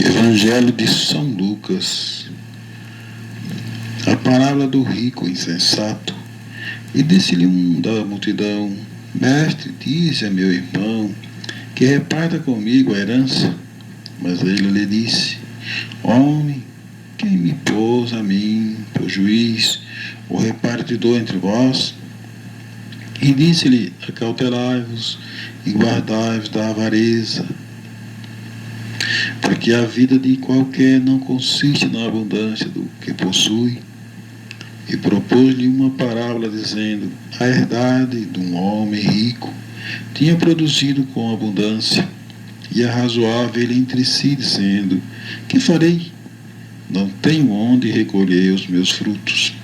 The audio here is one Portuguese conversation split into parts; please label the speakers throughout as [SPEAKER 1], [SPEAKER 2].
[SPEAKER 1] Evangelho de São Lucas. A parábola do rico insensato. E disse-lhe um da multidão: Mestre, dize a meu irmão que reparta comigo a herança. Mas ele lhe disse: Homem, quem me pôs a mim por juiz ou repartidor entre vós? E disse-lhe: Acautelai-vos e guardai-vos da avareza, porque a vida de qualquer não consiste na abundância do que possui. E propôs-lhe uma parábola, dizendo: A herdade de um homem rico tinha produzido com abundância, e arrazoava ele entre si, dizendo: Que farei? Não tenho onde recolher os meus frutos.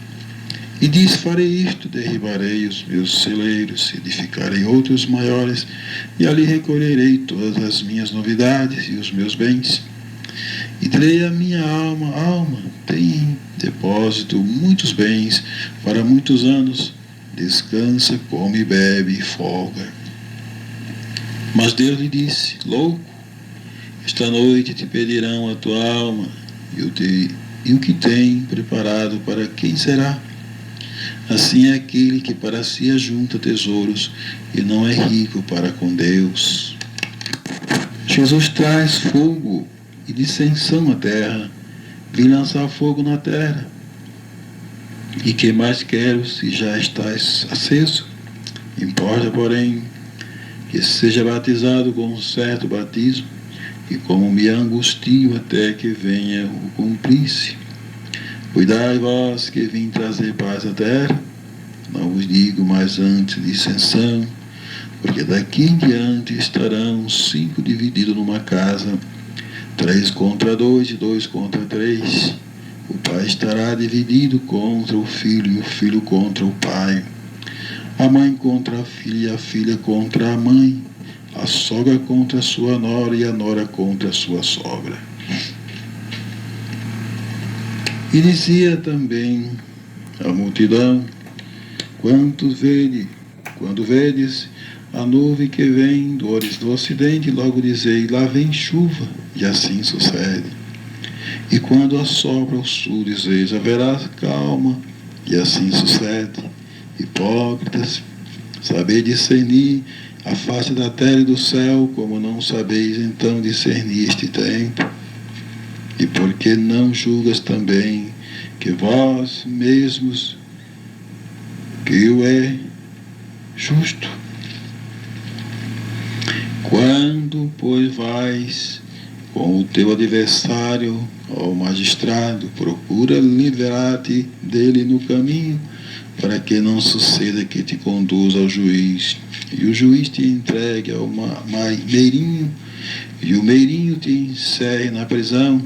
[SPEAKER 1] E diz: Farei isto, derribarei os meus celeiros, edificarei outros maiores, e ali recolherei todas as minhas novidades e os meus bens. E direi à minha alma: Alma, tem em depósito muitos bens para muitos anos, descansa, come, bebe e folga. Mas Deus lhe disse: Louco, esta noite te pedirão a tua alma, e o que tem preparado para quem será? Assim é aquele que para si ajunta tesouros e não é rico para com Deus. Jesus traz fogo e dissensão à terra. Vim lançar fogo na terra. E que mais quero se já estás aceso? Importa, porém, que seja batizado com um certo batismo, e como me angustio até que venha o cumprir-se. Cuidai vós que vim trazer paz à terra. Não vos digo mais antes dissensão, porque daqui em diante estarão 5 divididos numa casa, 3 contra 2 e 2 contra 3. O pai estará dividido contra o filho e o filho contra o pai. A mãe contra a filha e a filha contra a mãe. A sogra contra a sua nora e a nora contra a sua sogra. E dizia também a multidão: Quando vedes a nuvem que vem do ocidente, logo dizei: lá vem chuva, e assim sucede. E quando assopra o sul, dizeis: haverá calma, e assim sucede. Hipócritas, sabeis discernir a face da terra e do céu, como não sabeis então discernir este tempo? E por que não julgas também que vós mesmos que o é justo? Quando, pois, vais com o teu adversário ao magistrado, procura livrar-te dele no caminho, para que não suceda que te conduza ao juiz, e o juiz te entregue ao meirinho, e o meirinho te encerre na prisão.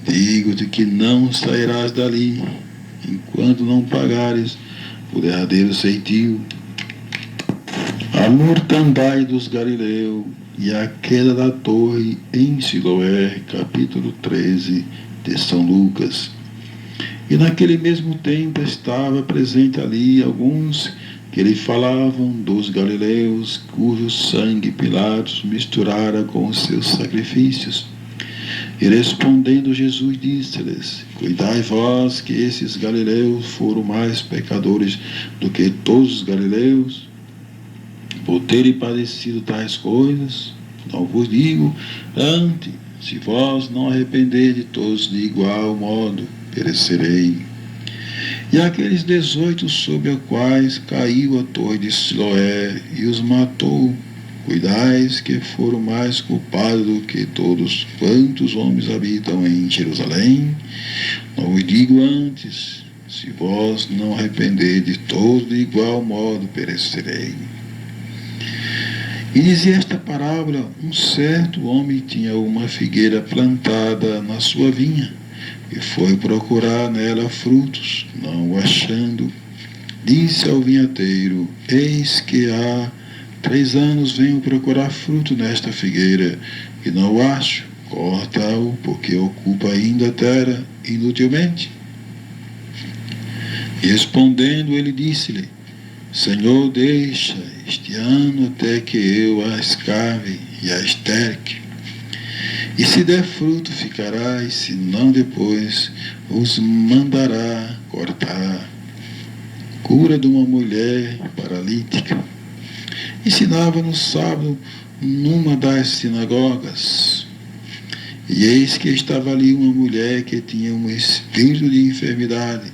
[SPEAKER 1] Digo-te que não sairás dali, enquanto não pagares o derradeiro ceitil. A mortandade dos Galileus e a queda da torre em Siloé, capítulo 13 de São Lucas. E naquele mesmo tempo estava presente ali alguns que lhe falavam dos Galileus, cujo sangue Pilatos misturara com os seus sacrifícios. E respondendo Jesus disse-lhes: Cuidai vós que esses Galileus foram mais pecadores do que todos os Galileus, por terem padecido tais coisas. Não vos digo, antes, se vós não arrependerdes todos de igual modo, perecerei. E aqueles 18 sobre os quais caiu a torre de Siloé e os matou, cuidais que foram mais culpados do que todos quantos homens habitam em Jerusalém. Não vos digo antes, se vós não arrependerdes todos de igual modo, perecerei. E dizia esta parábola: um certo homem tinha uma figueira plantada na sua vinha, e foi procurar nela frutos, não o achando. Disse ao vinhateiro: Eis que há 3 anos venho procurar fruto nesta figueira, e não o acho. Corta-o, porque ocupa ainda a terra inutilmente. E respondendo, ele disse-lhe: Senhor, deixa este ano até que eu a escave e a esterque. E se der fruto, ficará, e se não, depois os mandará cortar. Cura de uma mulher paralítica. Ensinava no sábado numa das sinagogas. E eis que estava ali uma mulher que tinha um espírito de enfermidade.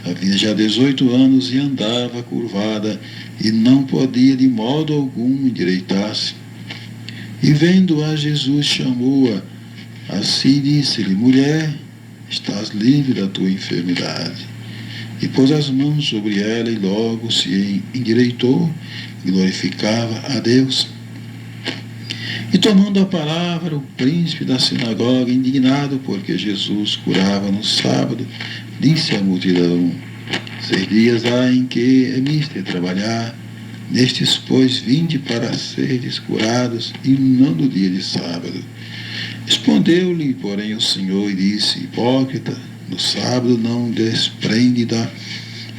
[SPEAKER 1] Havia já 18 anos e andava curvada e não podia de modo algum endireitar-se. E vendo-a, Jesus chamou-a a si e disse-lhe: Mulher, estás livre da tua enfermidade. E pôs as mãos sobre ela e logo se endireitou e glorificava a Deus. E tomando a palavra, o príncipe da sinagoga, indignado porque Jesus curava no sábado, disse à multidão: 6 dias há em que é mister trabalhar, nestes, pois, vinde para seres curados, e não no dia de sábado. Respondeu-lhe, porém, o Senhor e disse: Hipócrita, no sábado não desprende da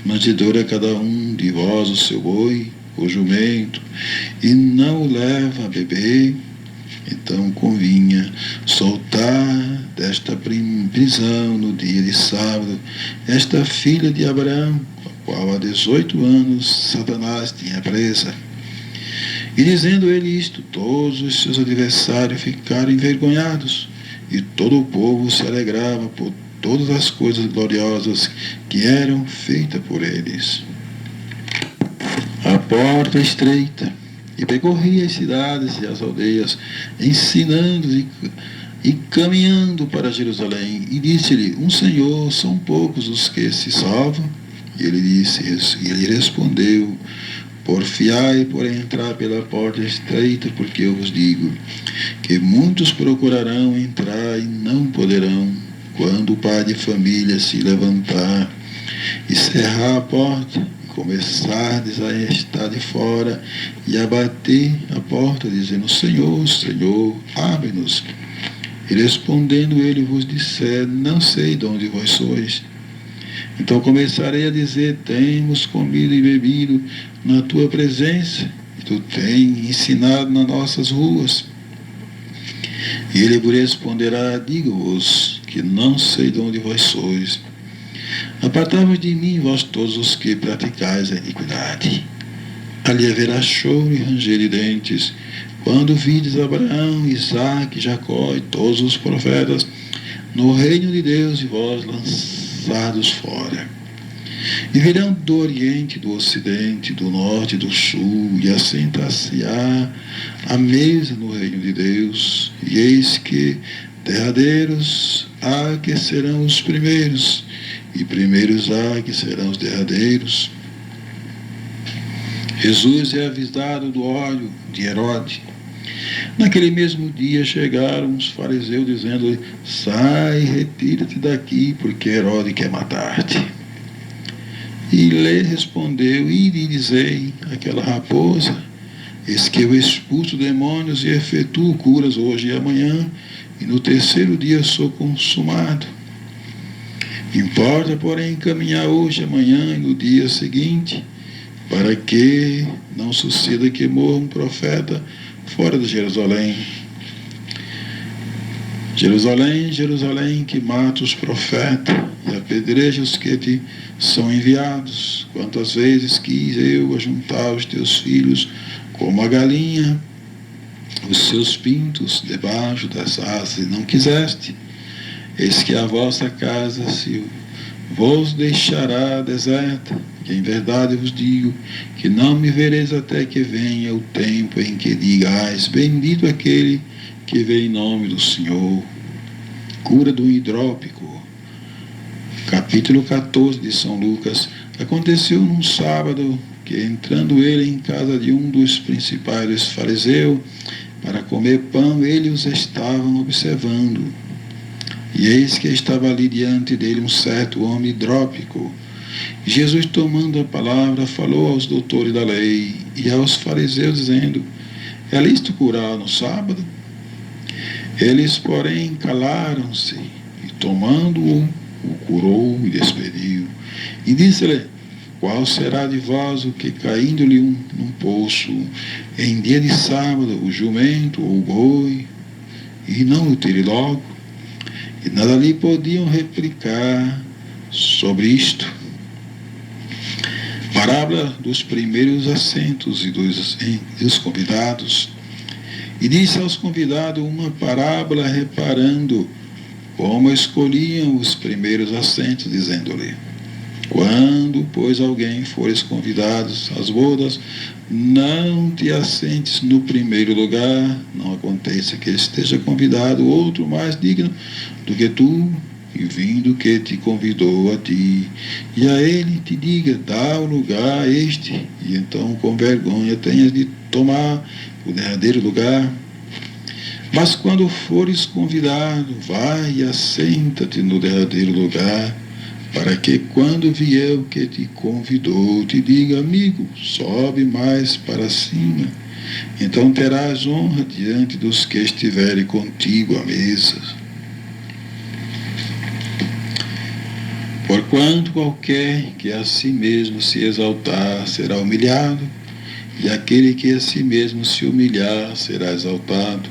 [SPEAKER 1] manjedoura cada um de vós o seu boi, o jumento, e não o leva a beber? Então convinha soltar desta prisão no dia de sábado esta filha de Abraão, a qual há 18 anos Satanás tinha presa. E dizendo ele isto, todos os seus adversários ficaram envergonhados, e todo o povo se alegrava por todas as coisas gloriosas que eram feitas por eles. A porta estreita. E percorria as cidades e as aldeias, ensinando e caminhando para Jerusalém. E disse-lhe: Um Senhor, são poucos os que se salvam? E ele respondeu: Porfiai por entrar pela porta estreita, porque eu vos digo que muitos procurarão entrar e não poderão. Quando o pai de família se levantar e cerrar a porta, começardes a estar de fora e a bater a porta, dizendo: Senhor, Senhor, abre-nos. E respondendo ele vos disser: Não sei de onde vós sois. Então começarei a dizer: Temos comido e bebido na tua presença, e tu tens ensinado nas nossas ruas. E ele vos responderá: Digo-vos que não sei de onde vós sois. Apartai-vos de mim, vós todos os que praticais a iniquidade. Ali haverá choro e ranger de dentes, quando vides Abraão, Isaque, Jacó e todos os profetas no reino de Deus, e vós lançados fora. E virão do Oriente, do Ocidente, do Norte e do Sul, e assentar-se-á à mesa no reino de Deus. E eis que derradeiros há que serão os primeiros, e primeiros há que serão os derradeiros. Jesus é avisado do ódio de Herodes. Naquele mesmo dia chegaram os fariseus dizendo-lhe: Sai, retira-te daqui, porque Herodes quer matar-te. E lhe respondeu: Ide e dizei àquela raposa: Eis que eu expulso demônios e efetuo curas hoje e amanhã, e no terceiro dia sou consumado. Importa, porém, caminhar hoje, amanhã e no dia seguinte, para que não suceda que morra um profeta fora de Jerusalém. Jerusalém, Jerusalém, que mata os profetas e apedreja os que te são enviados. Quantas vezes quis eu ajuntar os teus filhos como a galinha, os seus pintos debaixo das asas, e não quiseste. Eis que a vossa casa se vos deixará deserta, que em verdade vos digo que não me vereis até que venha o tempo em que digais: Bendito aquele que vem em nome do Senhor. Cura do hidrópico. Capítulo 14 de São Lucas. Aconteceu num sábado que, entrando ele em casa de um dos principais dos fariseus para comer pão, eles os estavam observando. E eis que estava ali diante dele um certo homem hidrópico. Jesus, tomando a palavra, falou aos doutores da lei e aos fariseus, dizendo: É lícito curar no sábado? Eles, porém, calaram-se, e tomando-o, o curou e despediu. E disse-lhe: Qual será de vós o que, caindo-lhe num poço, em dia de sábado, o jumento ou o boi, e não o tire logo. E nada lhe podiam replicar sobre isto. Parábola dos primeiros assentos e dos convidados. E disse aos convidados uma parábola reparando como escolhiam os primeiros assentos, dizendo-lhe: quando, pois, alguém fores convidado às bodas, não te assentes no primeiro lugar, não aconteça que esteja convidado outro mais digno do que tu, e vindo que te convidou a ti, e a ele te diga: dá o lugar a este, e então com vergonha tenhas de tomar o derradeiro lugar. Mas quando fores convidado, vai e assenta-te no derradeiro lugar, para que quando vier o que te convidou, te diga: amigo, sobe mais para cima. Então terás honra diante dos que estiverem contigo à mesa. Porquanto qualquer que a si mesmo se exaltar será humilhado, e aquele que a si mesmo se humilhar será exaltado.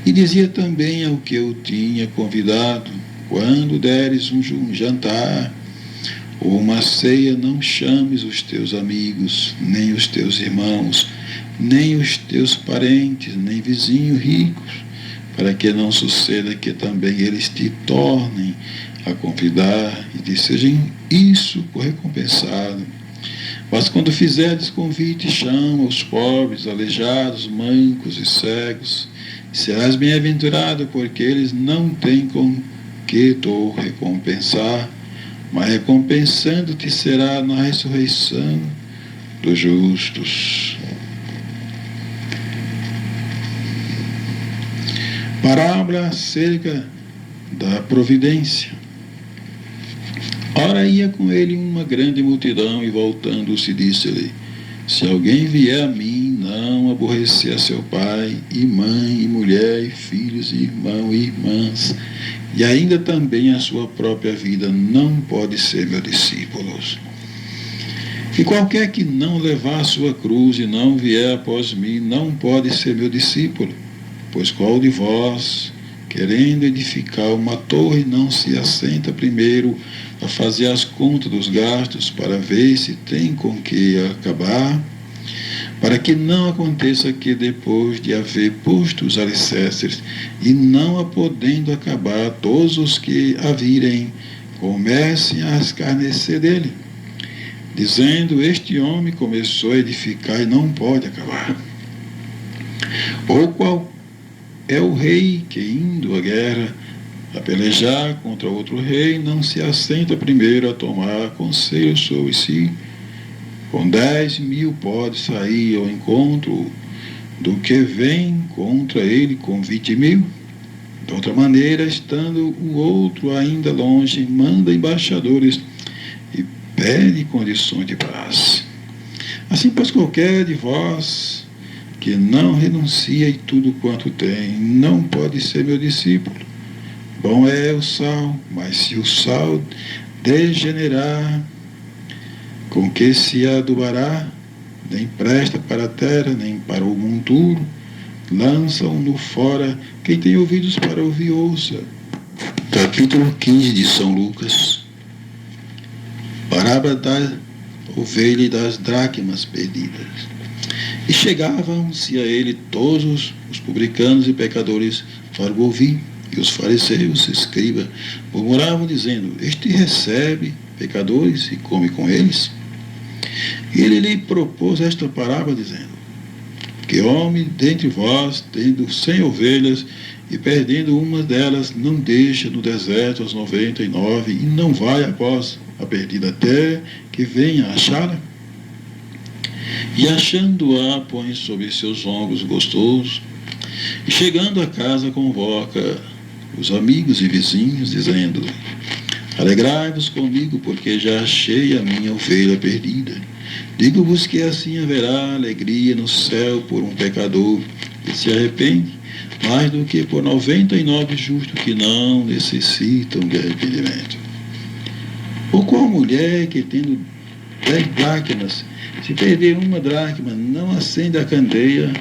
[SPEAKER 1] E dizia também ao que eu tinha convidado: quando deres um jantar ou uma ceia, não chames os teus amigos, nem os teus irmãos, nem os teus parentes, nem vizinhos ricos, para que não suceda que também eles te tornem a convidar e te sejam isso recompensado. Mas quando fizerdes convite, chama os pobres, aleijados, mancos e cegos, e serás bem-aventurado, porque eles não têm com que te recompensar, mas recompensando-te será na ressurreição dos justos. Parábola acerca da providência. Ora ia com ele uma grande multidão, e voltando-se disse-lhe: se alguém vier a mim, não aborrecer a seu pai, e mãe, e mulher, e filhos, e irmão, e irmãs, e ainda também a sua própria vida, não pode ser meu discípulo. E qualquer que não levar a sua cruz e não vier após mim, não pode ser meu discípulo. Pois qual de vós, querendo edificar uma torre, não se assenta primeiro a fazer as contas dos gastos, para ver se tem com que acabar, para que não aconteça que, depois de haver posto os alicerces, e não a podendo acabar, todos os que a virem comecem a escarnecer dele, dizendo: este homem começou a edificar e não pode acabar. Ou qual é o rei que, indo à guerra, a pelejar contra outro rei, não se assenta primeiro a tomar conselho sobre si? Com 10.000 pode sair ao encontro do que vem contra ele com 20.000. De outra maneira, estando o outro ainda longe, manda embaixadores e pede condições de paz. Assim, pois, qualquer de vós que não renuncia em tudo quanto tem, não pode ser meu discípulo. Bom é o sal, mas se o sal degenerar, com que se adubará? Nem presta para a terra, nem para o monturo. Lançam-no fora. Quem tem ouvidos para ouvir, ouça. Capítulo 15 de São Lucas. Parábola da ovelha e das dracmas perdidas. E chegavam-se a ele todos os publicanos e pecadores para o ouvir. E os fariseus, escribas, murmuravam, dizendo: este recebe pecadores e come com eles. E ele lhe propôs esta parábola, dizendo: que homem dentre vós, tendo 100 ovelhas, e perdendo uma delas, não deixa no deserto as 99, e não vai após a perdida até que venha achá-la? E achando-a, põe sobre seus ombros gostosos, e chegando a casa, convoca os amigos e vizinhos, dizendo: alegrai-vos comigo, porque já achei a minha ovelha perdida. Digo-vos que assim haverá alegria no céu por um pecador que se arrepende, mais do que por 99 justos que não necessitam de arrependimento. Ou qual mulher que, tendo 10 dracmas, se perder uma dracma, não acende a candeia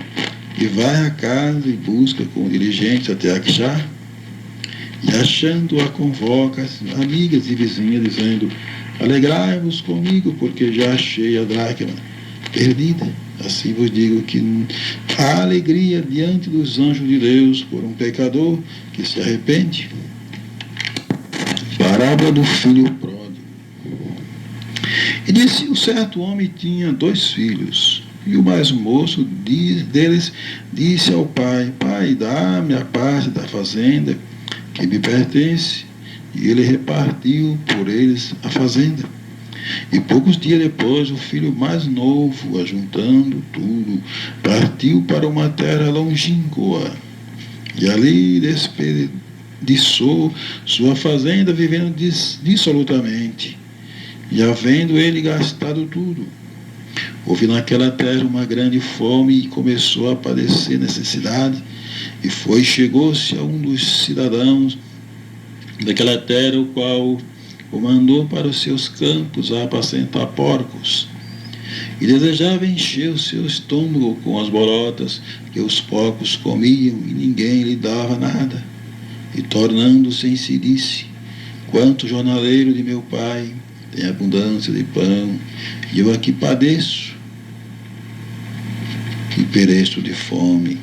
[SPEAKER 1] e vai à casa e busca com diligência até achar, e achando-a convoca as amigas e vizinhas, dizendo: alegrai-vos comigo, porque já achei a dracma perdida. Assim vos digo que há alegria diante dos anjos de Deus por um pecador que se arrepende. Parábola do filho pródigo. E disse: um certo homem tinha 2 filhos, e o mais moço deles disse ao pai: pai, dá-me a parte da fazenda que me pertence. E ele repartiu por eles a fazenda. E poucos dias depois, o filho mais novo, ajuntando tudo, partiu para uma terra longínqua, e ali desperdiçou sua fazenda, vivendo dissolutamente. E havendo ele gastado tudo, houve naquela terra uma grande fome, e começou a padecer necessidade, e chegou-se a um dos cidadãos daquela terra, o qual o mandou para os seus campos a apacentar porcos, e desejava encher o seu estômago com as bolotas que os porcos comiam, e ninguém lhe dava nada. E tornando-se em si, disse: quanto jornaleiro de meu pai tem abundância de pão, e eu aqui padeço e pereço de fome.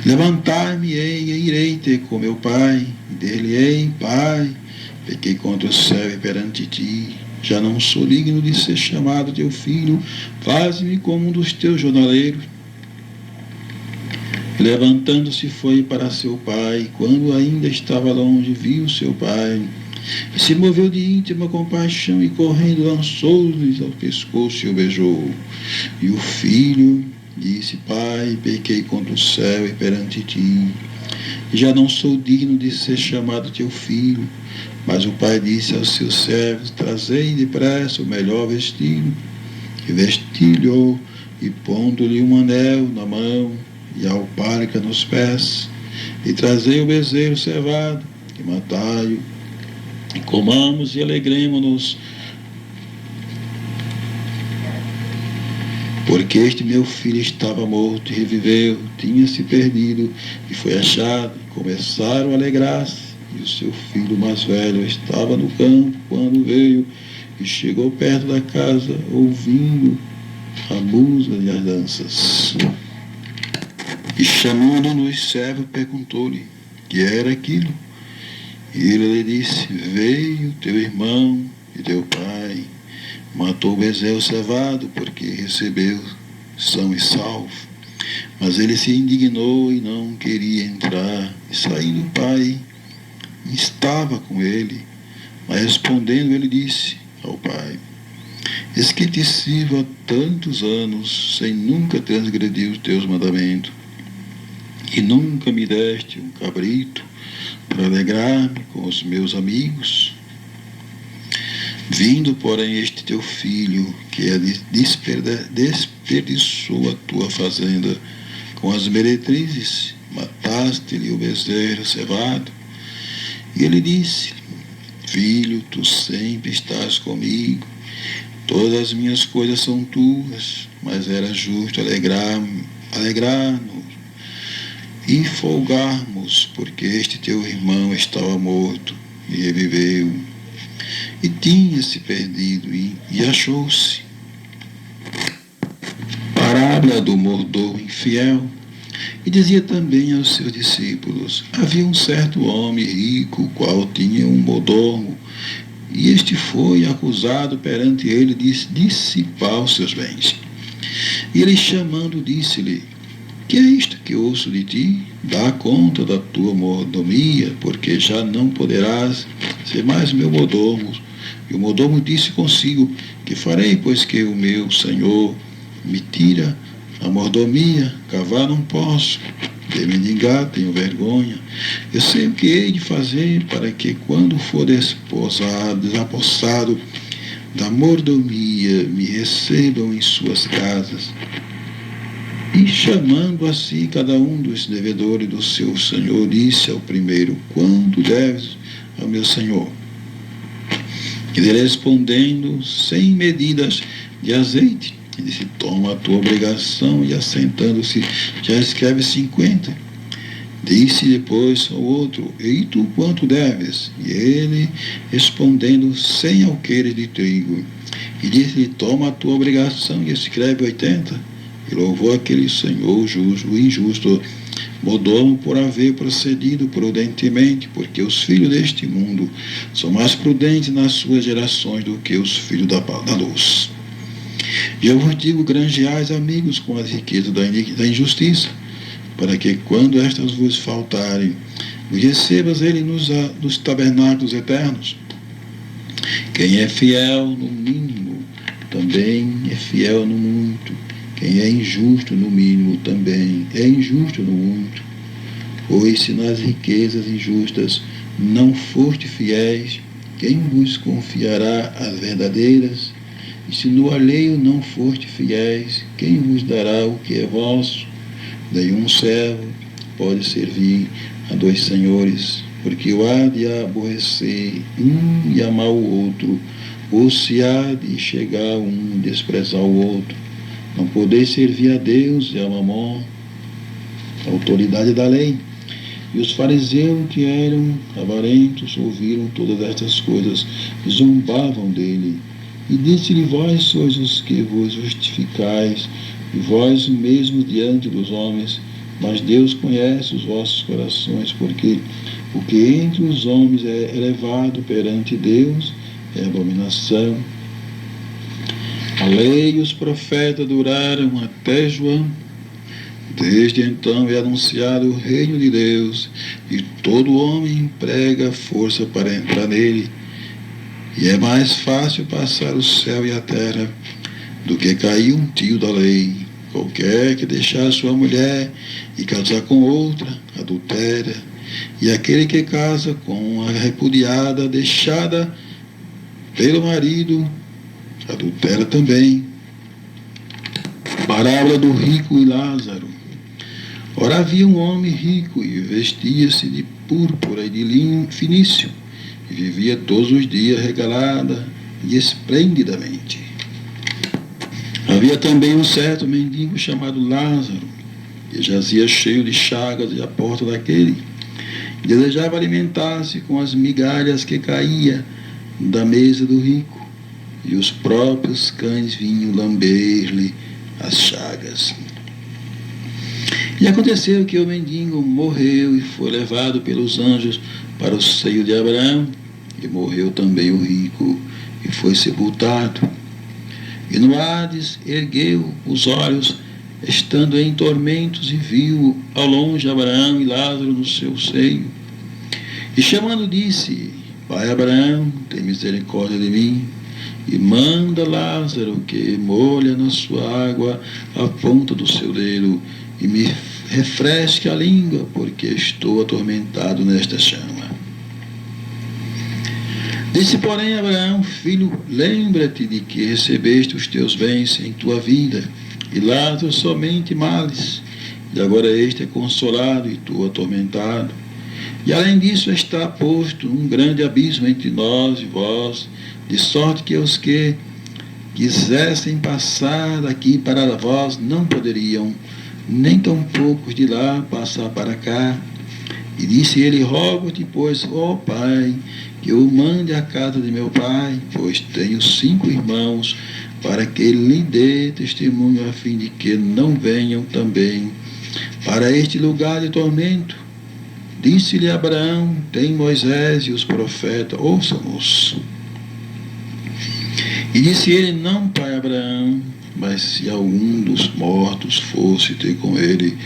[SPEAKER 1] Levantar-me-ei e irei ter com meu pai, e dir-lhe-ei: pai, pequei contra o céu e perante ti, já não sou digno de ser chamado teu filho, faz-me como um dos teus jornaleiros. Levantando-se foi para seu pai, quando ainda estava longe, viu seu pai, e se moveu de íntima compaixão, e correndo lançou-lhes ao pescoço e o beijou. E o filho disse: pai, pequei contra o céu e perante ti, e já não sou digno de ser chamado teu filho. Mas o pai disse aos seus servos: trazei depressa o melhor vestido, e vestiu-lhe, e pondo-lhe um anel na mão e alparca nos pés, e trazei o bezerro cevado, e matai-o, e comamos e alegremo-nos, porque este meu filho estava morto e reviveu, tinha-se perdido e foi achado. E começaram a alegrar-se. E o seu filho mais velho estava no campo quando veio, e chegou perto da casa, ouvindo a música e as danças. E chamando um dos servos, perguntou-lhe que era aquilo. E ele lhe disse: veio teu irmão e teu pai, matou o bezerro cevado, porque recebeu são e salvo. Mas ele se indignou e não queria entrar. E saindo o pai, estava com ele. Mas respondendo, ele disse ao pai: eis que te sirvo há tantos anos, sem nunca transgredir os teus mandamentos, e nunca me deste um cabrito para alegrar-me com os meus amigos. Vindo, porém, este teu filho, que desperdiçou a tua fazenda com as meretrizes, mataste-lhe o bezerro cevado. E ele disse: filho, tu sempre estás comigo, todas as minhas coisas são tuas, mas era justo alegrar-nos e folgarmos, porque este teu irmão estava morto e reviveu, e tinha-se perdido e achou-se. Parábola do mordomo infiel. E dizia também aos seus discípulos: havia um certo homem rico, o qual tinha um mordomo, e este foi acusado perante ele de dissipar os seus bens. E ele, chamando, disse-lhe: que é isto que ouço de ti? Dá conta da tua mordomia, porque já não poderás ser mais meu mordomo. E o mordomo disse consigo: que farei, pois que o meu senhor me tira a mordomia? Cavar não posso, de mendigar tenho vergonha. Eu sei o que hei de fazer, para que, quando for desapossado da mordomia, me recebam em suas casas. E chamando a si cada um dos devedores do seu senhor, disse ao primeiro: quanto deves ao meu senhor? E ele, respondendo: 100 medidas de azeite. E disse: toma a tua obrigação, e assentando-se, já escreve 50. Disse depois ao outro: e tu quanto deves? E ele, respondendo: 100 alqueires de trigo. E disse: toma a tua obrigação e escreve 80. E louvou aquele senhor justo, o injusto, mudou por haver procedido prudentemente, porque os filhos deste mundo são mais prudentes nas suas gerações do que os filhos da luz. E eu vos digo: granjeais amigos com as riquezas da injustiça, para que, quando estas vos faltarem, vos recebas ele nos tabernáculos eternos. Quem é fiel no mínimo, também é fiel no muito. Quem é injusto no mínimo, também é injusto no muito. Pois se nas riquezas injustas não foste fiéis, quem vos confiará as verdadeiras? E se no alheio não foste fiéis, quem vos dará o que é vosso? Nenhum servo pode servir a dois senhores, porque o há de aborrecer um e amar o outro, ou se há de chegar um e desprezar o outro. Não podeis servir a Deus e a Mamon, a autoridade da lei. E os fariseus, que eram avarentos, ouviram todas estas coisas e zombavam dele. E disse-lhe: vós sois os que vos justificais, e vós mesmos diante dos homens, mas Deus conhece os vossos corações, porque o que entre os homens é elevado perante Deus é abominação. A lei e os profetas duraram até João. Desde então é anunciado o reino de Deus, e todo homem emprega força para entrar nele. E é mais fácil passar o céu e a terra do que cair um tio da lei. Qualquer que deixar sua mulher e casar com outra, adultera. E aquele que casa com a repudiada, deixada pelo marido, adultera também. Parábola do rico e Lázaro. Ora, havia um homem rico e vestia-se de púrpura e de linho finíssimo, e vivia todos os dias regalada e esplendidamente. Havia também um certo mendigo chamado Lázaro, que jazia cheio de chagas à porta daquele, e desejava alimentar-se com as migalhas que caía da mesa do rico, e os próprios cães vinham lamber-lhe as chagas. E aconteceu que o mendigo morreu e foi levado pelos anjos para o seio de Abraão, e morreu também o rico e foi sepultado. E no Hades ergueu os olhos, estando em tormentos, e viu ao longe Abraão e Lázaro no seu seio. E chamando disse: Pai Abraão, tem misericórdia de mim, e manda Lázaro que molha na sua água a ponta do seu dedo, e me refresque a língua, porque estou atormentado nesta chama. Disse, porém, Abraão: filho, lembra-te de que recebeste os teus bens em tua vida, e Lázaro somente males, e agora este é consolado e tu atormentado. E além disso está posto um grande abismo entre nós e vós, de sorte que os que quisessem passar daqui para vós não poderiam, nem tampouco de lá passar para cá. E disse ele: rogo-te, pois, ó Pai, que eu mande à casa de meu pai, pois tenho 5 irmãos, para que ele lhe dê testemunho, a fim de que não venham também para este lugar de tormento. Disse-lhe Abraão: tem Moisés e os profetas, ouça-nos. E disse ele: não, pai Abraão, mas se algum dos mortos fosse ter com ele,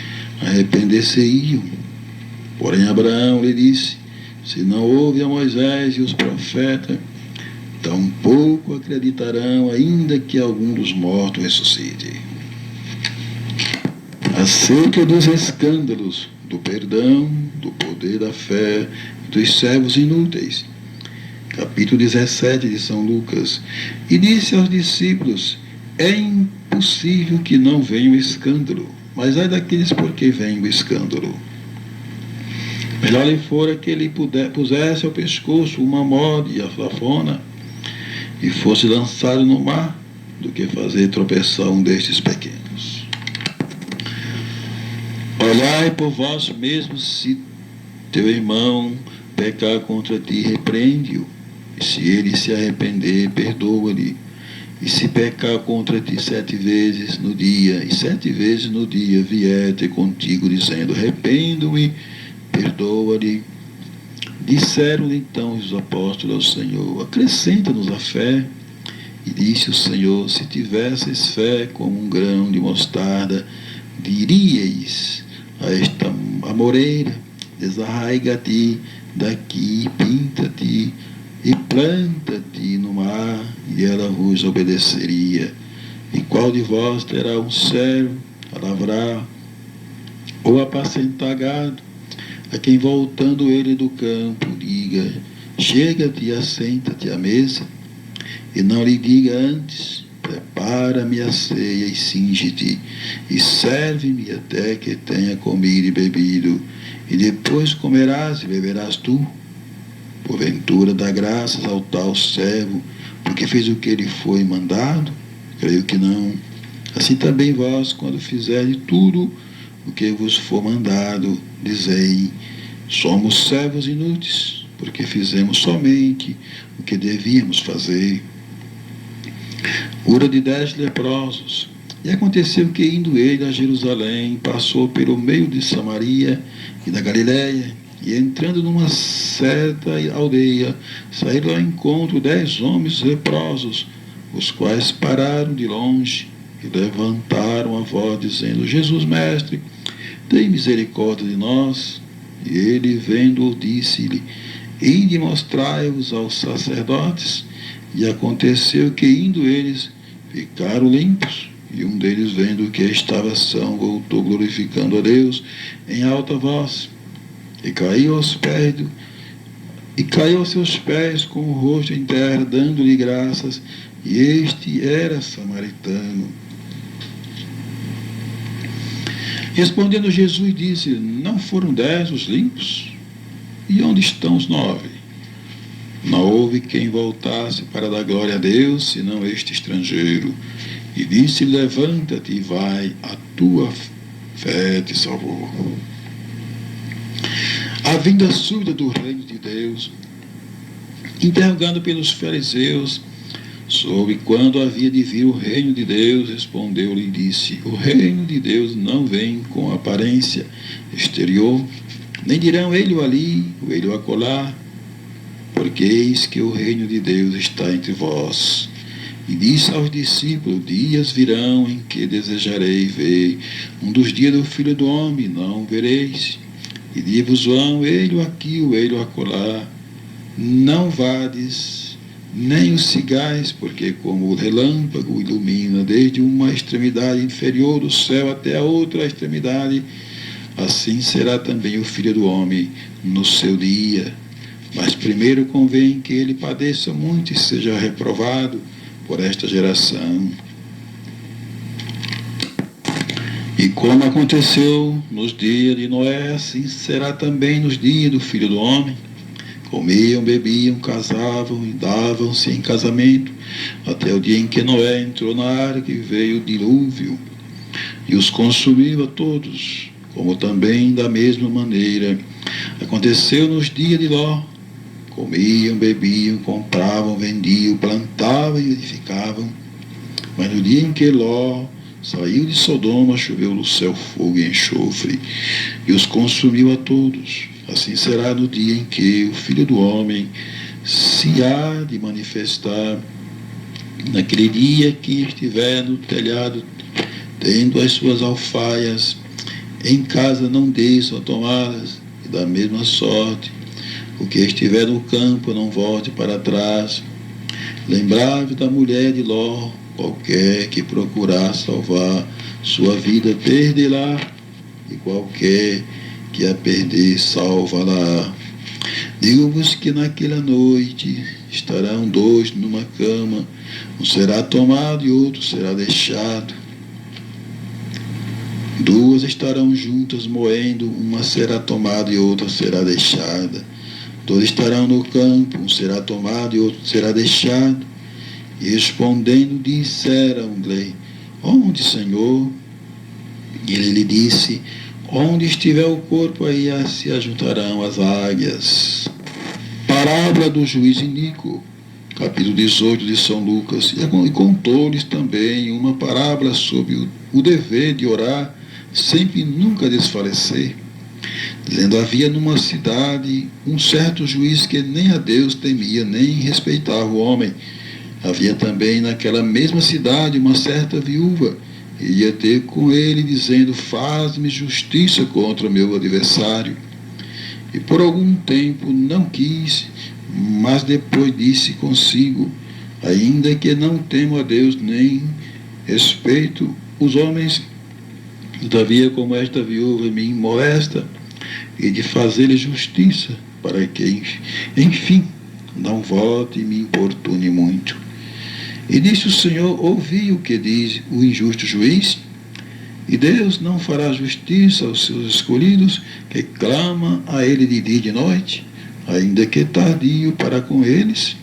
[SPEAKER 1] arrepender-se-iam. Porém Abraão lhe disse: se não houve a Moisés e os profetas, tampouco acreditarão, ainda que algum dos mortos ressuscite. Acerca dos escândalos, do perdão, do poder da fé, dos servos inúteis. Capítulo 17 de São Lucas. E disse aos discípulos: é impossível que não venha o escândalo, mas ai daqueles por que vem o escândalo. Melhor lhe fora que ele pusesse ao pescoço uma morde e a flafona, e fosse lançado no mar, do que fazer tropeçar um destes pequenos. Olhai por vós mesmos, se teu irmão pecar contra ti, repreende-o, e se ele se arrepender, perdoa-lhe. E se pecar contra ti 7 vezes no dia, e 7 vezes no dia vier ter contigo, dizendo, arrependo-me, perdoa-lhe. Disseram-lhe então os apóstolos ao Senhor, acrescenta-nos a fé. E disse o Senhor, se tivesses fé como um grão de mostarda, diríeis a esta amoreira, desarraiga-te daqui, pinta-te e planta-te no mar, e ela vos obedeceria. E qual de vós terá um servo a lavrar ou apacentar gado, a quem voltando ele do campo diga, chega-te e assenta-te à mesa, e não lhe diga antes, prepara-me a ceia e cinge-te, e serve-me até que tenha comido e bebido, e depois comerás e beberás tu? Porventura dá graças ao tal servo, porque fez o que lhe foi mandado? Creio que não. Assim também vós, quando fizerdes tudo o que vos for mandado, dizei, somos servos inúteis, porque fizemos somente o que devíamos fazer. Cura de 10 leprosos. E aconteceu que, indo ele a Jerusalém, passou pelo meio de Samaria e da Galiléia, e entrando numa certa aldeia, saíram ao encontro 10 homens leprosos, os quais pararam de longe e levantaram a voz, dizendo, Jesus, mestre, tem misericórdia de nós. E ele, vendo-o, disse-lhe, ide mostrai-vos aos sacerdotes. E aconteceu que, indo eles, ficaram limpos. E um deles, vendo que estava são, voltou glorificando a Deus em alta voz. E caiu aos seus pés com o rosto em terra, dando-lhe graças. E este era samaritano. Respondendo Jesus, disse, não foram 10 os limpos? E onde estão os 9? Não houve quem voltasse para dar glória a Deus, senão este estrangeiro. E disse, levanta-te e vai, a tua fé te salvou. A vinda súbita do reino de Deus. Interrogando pelos fariseus sobre quando havia de vir o reino de Deus, respondeu-lhe e disse, o reino de Deus não vem com aparência exterior, nem dirão ele ali, ou ele acolá, porque eis que o reino de Deus está entre vós. E disse aos discípulos, dias virão em que desejarei ver um dos dias do Filho do Homem, não vereis. E digo-vos-ão, ele aqui, ou ele acolá, não vades, nem os sigais, porque como o relâmpago ilumina desde uma extremidade inferior do céu até a outra extremidade, assim será também o Filho do Homem no seu dia. Mas primeiro convém que ele padeça muito e seja reprovado por esta geração. E como aconteceu nos dias de Noé, assim será também nos dias do Filho do Homem. Comiam, bebiam, casavam e davam-se em casamento, até o dia em que Noé entrou na arca e veio o dilúvio, e os consumiu a todos, como também da mesma maneira aconteceu nos dias de Ló. Comiam, bebiam, compravam, vendiam, plantavam e edificavam. Mas no dia em que Ló saiu de Sodoma, choveu do céu fogo e enxofre, e os consumiu a todos. Assim será no dia em que o Filho do Homem se há de manifestar. Naquele dia, quem estiver no telhado, tendo as suas alfaias, em casa não desçam a tomá-las, e da mesma sorte, o que estiver no campo não volte para trás. Lembrai-vos da mulher de Ló, qualquer que procurar salvar sua vida, perde-la, e qualquer que a perder, salva-la. Digo-vos que naquela noite estarão 2 numa cama, um será tomado e outro será deixado. 2 estarão juntas moendo, uma será tomada e outra será deixada. 2 estarão no campo, um será tomado e outro será deixado. E respondendo, disseram-lhe: Onde, Senhor? E ele lhe disse: Onde estiver o corpo, aí se ajuntarão as águias. Parábola do juiz iníquo, capítulo 18 de São Lucas. E contou-lhes também uma parábola sobre o dever de orar sempre e nunca desfalecer, dizendo: havia numa cidade um certo juiz que nem a Deus temia, nem respeitava o homem. Havia também naquela mesma cidade uma certa viúva, e ia ter com ele, dizendo: faz-me justiça contra o meu adversário. E por algum tempo não quis, mas depois disse consigo: ainda que não temo a Deus, nem respeito os homens, todavia como esta viúva me molesta, e de fazer-lhe justiça, para que, enfim, não volte e me importune muito. E disse o Senhor: ouvi o que diz o injusto juiz? E Deus não fará justiça aos seus escolhidos, que clamam a Ele de dia e de noite, ainda que tardio para com eles?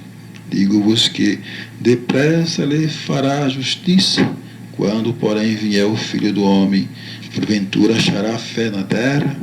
[SPEAKER 1] Digo-vos que depressa lhe fará justiça. Quando, porém, vier o Filho do Homem, porventura achará fé na terra?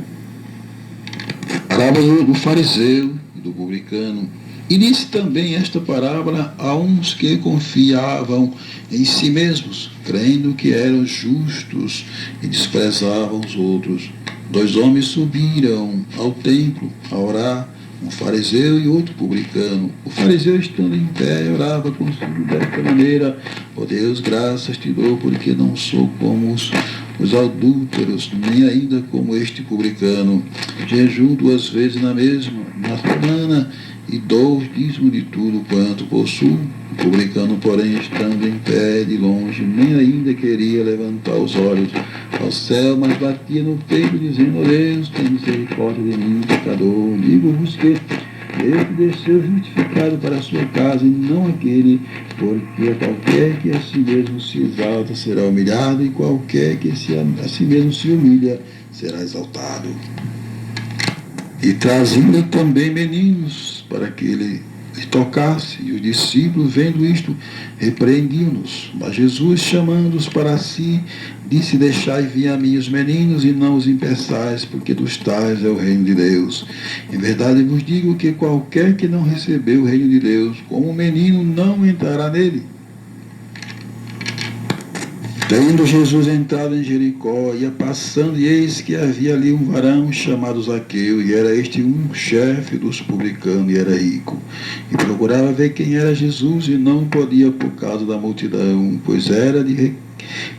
[SPEAKER 1] Parábola do fariseu e do publicano. E disse também esta parábola a uns que confiavam em si mesmos, crendo que eram justos e desprezavam os outros. 2 homens subiram ao templo a orar, um fariseu e outro publicano. O fariseu, estando em pé, orava consigo desta maneira: ó Deus, graças te dou, porque não sou como os adúlteros, nem ainda como este publicano. Jejuo 2 vezes na semana, e dou o dízimo de tudo quanto possuo. O publicano, porém, estando em pé de longe, nem ainda queria levantar os olhos ao céu, mas batia no peito, dizendo: ó Deus, tem misericórdia de mim, pecador. Digo-vos que ele desceu justificado para a sua casa, e não aquele, porque qualquer que a si mesmo se exalta será humilhado, e qualquer que a si mesmo se humilha será exaltado. E traziam-lhe também meninos para que ele tocasse, e os discípulos, vendo isto, repreendiam-nos. Mas Jesus, chamando-os para si, disse: deixai vir a mim os meninos, e não os impeçais, porque dos tais é o reino de Deus. Em verdade vos digo que qualquer que não recebeu o reino de Deus como um menino não entrará nele. Tendo Jesus entrado em Jericó, ia passando, e eis que havia ali um varão chamado Zaqueu, e era este um chefe dos publicanos, e era rico. E procurava ver quem era Jesus, e não podia por causa da multidão, pois era de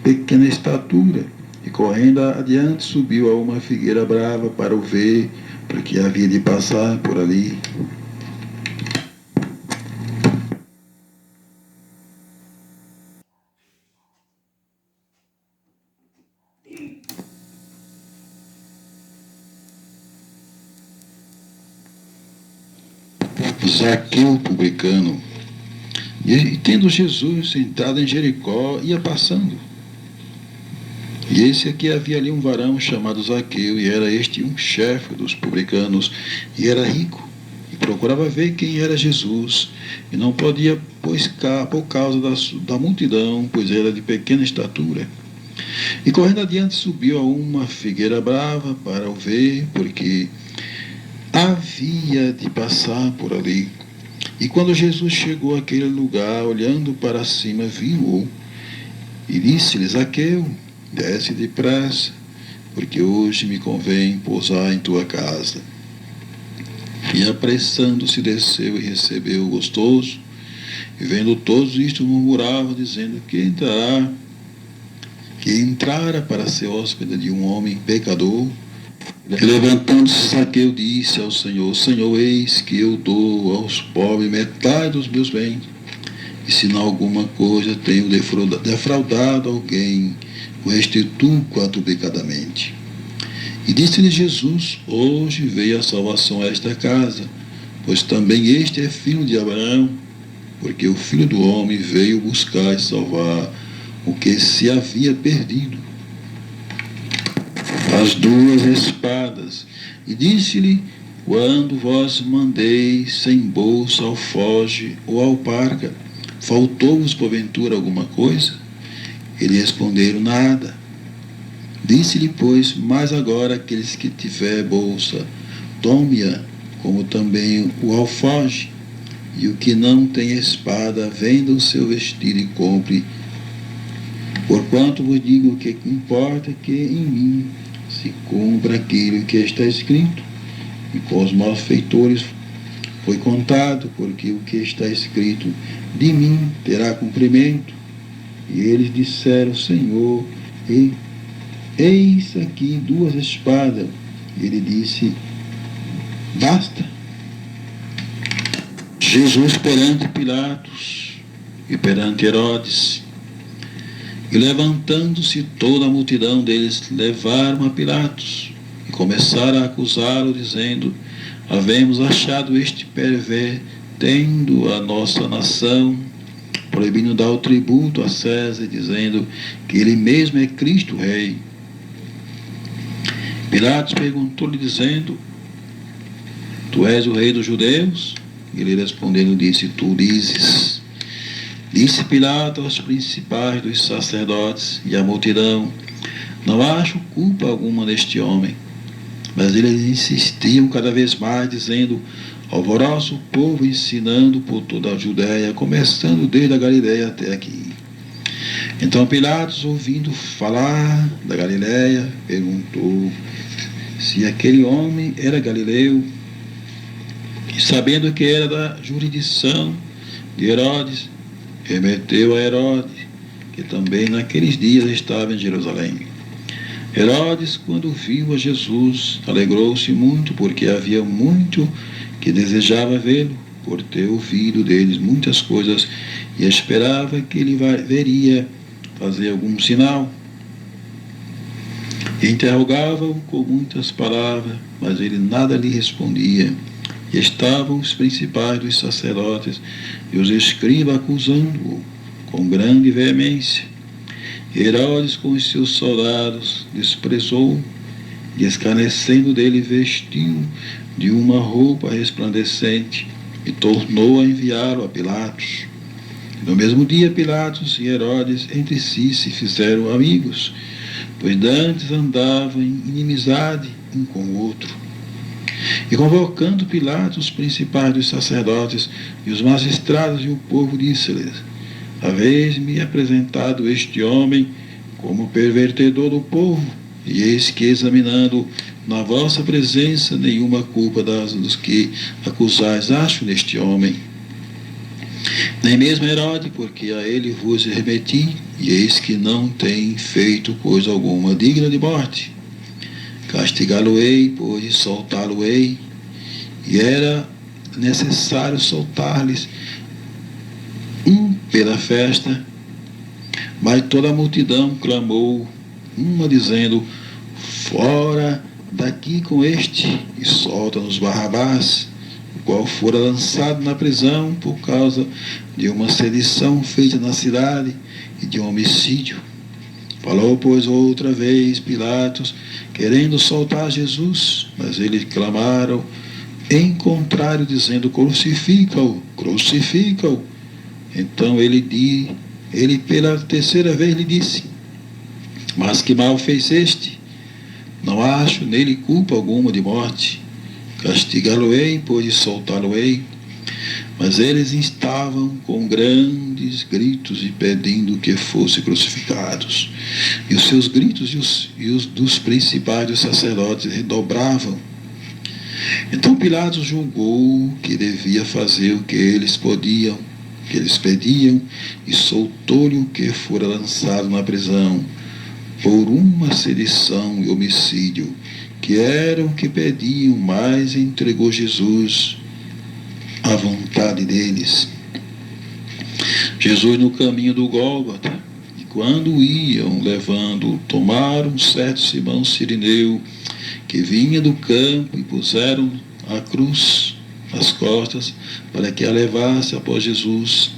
[SPEAKER 1] pequena estatura. E correndo adiante, subiu a uma figueira brava para o ver, porque havia de passar por ali. Zaqueu, publicano. E tendo Jesus entrado em Jericó, ia passando. E esse aqui havia ali um varão chamado Zaqueu, e era este um chefe dos publicanos, e era rico, e procurava ver quem era Jesus, e não podia, pois por causa da multidão, pois era de pequena estatura. E correndo adiante, subiu a uma figueira brava para o ver, porque havia de passar por ali. E quando Jesus chegou àquele lugar, olhando para cima, viu-o, e disse-lhe: Zaqueu, desce depressa, porque hoje me convém pousar em tua casa. E apressando-se, desceu e recebeu o gostoso. E vendo todos isto, murmurava, dizendo que entrara para ser hóspede de um homem pecador. E levantando-se, Zaqueu disse ao Senhor: Senhor, eis que eu dou aos pobres metade dos meus bens, e se em alguma coisa tenho defraudado alguém, o restituo quadruplicadamente. E disse-lhe Jesus: hoje veio a salvação a esta casa, pois também este é filho de Abraão, porque o Filho do Homem veio buscar e salvar o que se havia perdido. As 2 espadas. E disse-lhe: quando vós mandeis sem bolsa, alfoge ou alparga, Faltou-vos porventura alguma coisa? Eles responderam: nada. Disse-lhe, pois: mas agora aqueles que tiver bolsa, tome-a, como também o alforje, e o que não tem espada, venda o seu vestido e compre. Porquanto vos digo que importa que em mim se cumpra aquilo que está escrito. E com os malfeitores foi contado, porque o que está escrito de mim terá cumprimento. E eles disseram: Senhor, eis aqui 2 espadas. E ele disse: basta. Jesus perante Pilatos e perante Herodes. E levantando-se toda a multidão deles, levaram a Pilatos e começaram a acusá-lo, dizendo: havemos achado este pervertendo a nossa nação, proibindo dar o tributo a César, dizendo que ele mesmo é Cristo Rei. Pilatos perguntou-lhe, dizendo: tu és o rei dos judeus? E ele respondendo disse: tu dizes. Disse Pilatos aos principais dos sacerdotes e à multidão: não acho culpa alguma neste homem. Mas eles insistiam cada vez mais, dizendo: alvoroça o povo, ensinando por toda a Judéia, começando desde a Galiléia até aqui. Então Pilatos, ouvindo falar da Galiléia, perguntou se aquele homem era galileu, e sabendo que era da jurisdição de Herodes, remeteu a Herodes, que também naqueles dias estava em Jerusalém. Herodes, quando viu a Jesus, alegrou-se muito, porque havia muito que desejava vê-lo, por ter ouvido deles muitas coisas, e esperava que ele veria fazer algum sinal. E interrogava-o com muitas palavras, mas ele nada lhe respondia. E estavam os principais dos sacerdotes e os escribas acusando-o com grande veemência. Herodes, com os seus soldados, desprezou e, escarnecendo dele, vestiu de uma roupa resplandecente e tornou a enviá-lo a Pilatos. No mesmo dia, Pilatos e Herodes entre si se fizeram amigos, pois dantes andavam em inimizade um com o outro. E convocando Pilatos os principais dos sacerdotes e os magistrados e o povo, disse-lhes: haveis-me apresentado este homem como pervertedor do povo, e eis que, examinando na vossa presença, nenhuma culpa dos que acusais acho neste homem. Nem mesmo Herodes, porque a ele vos remeti, e eis que não tem feito coisa alguma digna de morte. Castigá-lo-ei, pois soltá-lo-ei. E era necessário soltar-lhes um pela festa, mas toda a multidão clamou, uma dizendo: fora daqui com este, e solta-nos Barrabás, o qual fora lançado na prisão por causa de uma sedição feita na cidade e de um homicídio. Falou, pois, outra vez Pilatos, querendo soltar Jesus, mas eles clamaram em contrário, dizendo: crucifica-o, crucifica-o. Então ele pela terceira vez lhe disse: mas que mal fez este? Não acho nele culpa alguma de morte. Castigá-lo-ei, pois soltá-lo-ei. Mas eles estavam com grandes gritos e pedindo que fossem crucificados. E os seus gritos e os dos principais dos sacerdotes redobravam. Então Pilatos julgou que devia fazer o que eles pediam, e soltou-lhe o que fora lançado na prisão, por uma sedição e homicídio, que era o que pediam, mas entregou Jesus à vontade deles. Jesus no caminho do Gólgota, e quando iam levando, tomaram um certo Simão Cirineu, que vinha do campo, e puseram a cruz nas costas, para que a levasse após Jesus.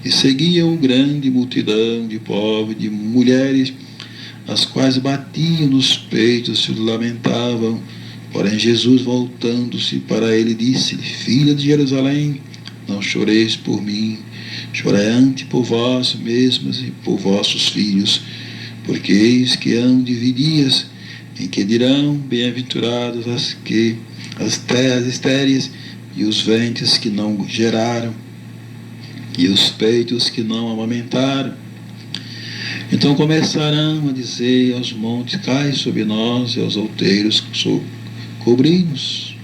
[SPEAKER 1] E seguiam grande multidão de povos, de mulheres, as quais batiam nos peitos, se lamentavam. Porém Jesus, voltando-se para ele, disse-lhe: filha de Jerusalém, não choreis por mim, chorai antes por vós mesmas e por vossos filhos, porque eis que hão de vir dias em que dirão, bem-aventuradas as terras estéreis, e os ventres que não geraram, e os peitos que não amamentaram. Então começarão a dizer aos montes, cai sobre nós, e aos outeiros, cobri-nos.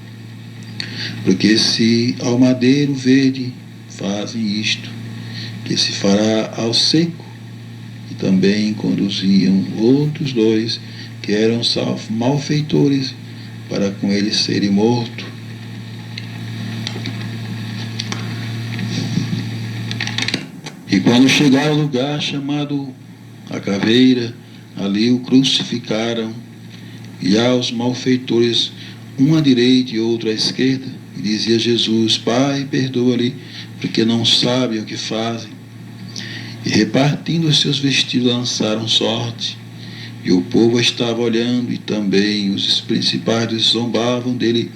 [SPEAKER 1] Porque se ao madeiro verde fazem isto, que se fará ao seco, e também conduziam outros dois, que eram malfeitores, para com eles serem mortos. E quando chegaram ao lugar chamado a Caveira, ali o crucificaram, e aos malfeitores, um à direita e outro à esquerda, e dizia Jesus, Pai, perdoa-lhe, porque não sabem o que fazem. E repartindo os seus vestidos, lançaram sorte. E o povo estava olhando, e também os principais zombavam dele,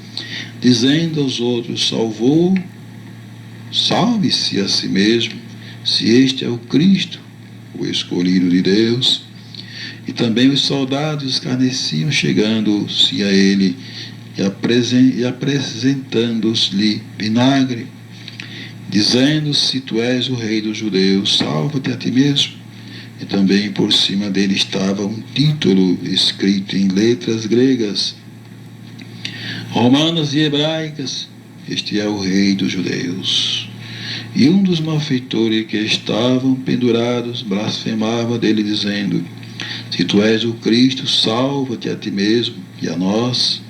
[SPEAKER 1] dizendo aos outros, salve-se a si mesmo, se este é o Cristo, o escolhido de Deus. E também os soldados escarneciam, chegando-se a ele e apresentando-lhe vinagre, dizendo, se tu és o rei dos judeus, salva-te a ti mesmo. E também por cima dele estava um título escrito em letras gregas, romanas e hebraicas, este é o rei dos judeus. E um dos malfeitores que estavam pendurados blasfemava dele, dizendo, se tu és o Cristo, salva-te a ti mesmo e a nós.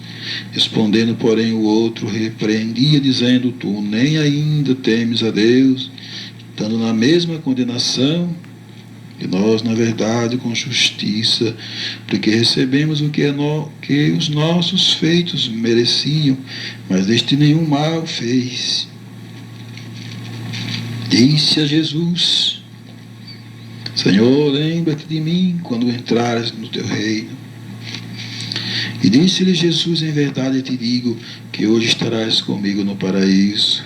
[SPEAKER 1] Respondendo, porém, o outro repreendia, dizendo, tu nem ainda temes a Deus, estando na mesma condenação, e nós, na verdade, com justiça, porque recebemos o que os nossos feitos mereciam, mas este nenhum mal fez. Disse a Jesus, Senhor, lembra-te de mim quando entrares no teu reino. E disse-lhe Jesus, em verdade te digo, que hoje estarás comigo no paraíso.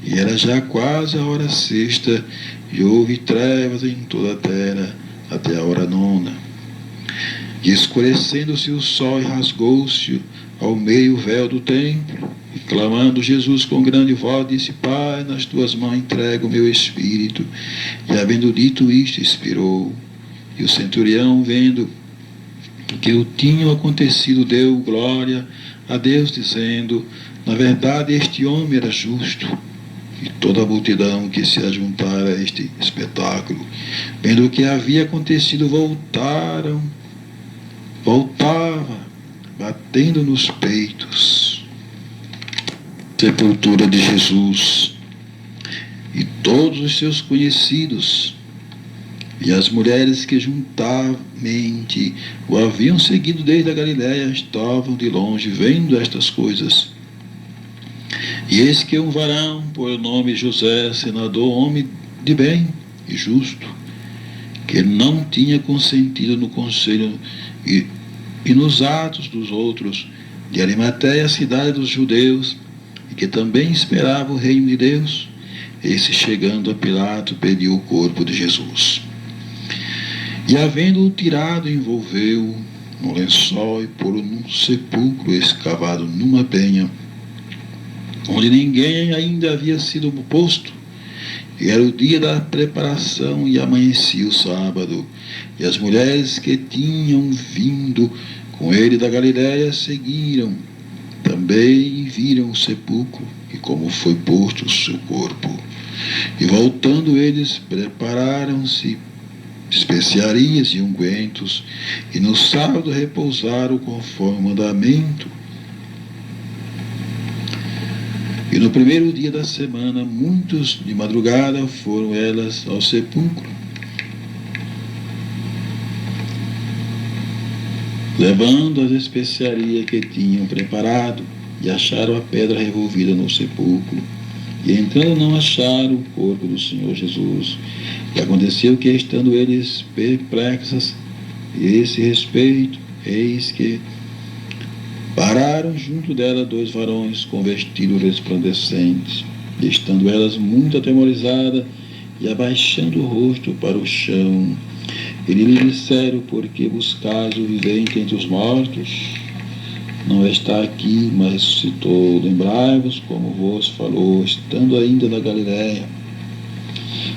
[SPEAKER 1] E era já quase a hora sexta, e houve trevas em toda a terra, até a hora nona. E escurecendo-se o sol, e rasgou-se ao meio o véu do templo. E clamando Jesus com grande voz, disse, Pai, nas tuas mãos entrego o meu espírito. E havendo dito isto, expirou. E o centurião, vendo que o tinha acontecido, deu glória a Deus, dizendo, na verdade este homem era justo. E toda a multidão que se ajuntara a este espetáculo, vendo o que havia acontecido, voltava, batendo nos peitos. Sepultura de Jesus. E todos os seus conhecidos, e as mulheres que juntamente o haviam seguido desde a Galiléia, estavam de longe vendo estas coisas. E eis que um varão, por nome José, senador, homem de bem e justo, que não tinha consentido no conselho e nos atos dos outros, de Arimateia, cidade dos judeus, e que também esperava o reino de Deus, esse, chegando a Pilato, pediu o corpo de Jesus. E havendo-o tirado, envolveu-o no lençol e pô-lo num sepulcro escavado numa penha, onde ninguém ainda havia sido posto. E era o dia da preparação, e amanhecia o sábado. E as mulheres que tinham vindo com ele da Galiléia seguiram também, e viram o sepulcro, e como foi posto o seu corpo. E voltando eles, prepararam-se especiarias e ungüentos, e no sábado repousaram conforme o mandamento. E no primeiro dia da semana, muitos de madrugada foram elas ao sepulcro, levando as especiarias que tinham preparado, e acharam a pedra revolvida no sepulcro. E entrando não acharam o corpo do Senhor Jesus. E aconteceu que, estando eles perplexos a esse respeito, eis que pararam junto dela dois varões com vestidos resplandecentes. E estando elas muito atemorizadas e abaixando o rosto para o chão, ele lhe disseram: por que buscais o vivente entre os mortos? Não está aqui, mas ressuscitou. Lembrai-vos como vos falou, estando ainda na Galiléia,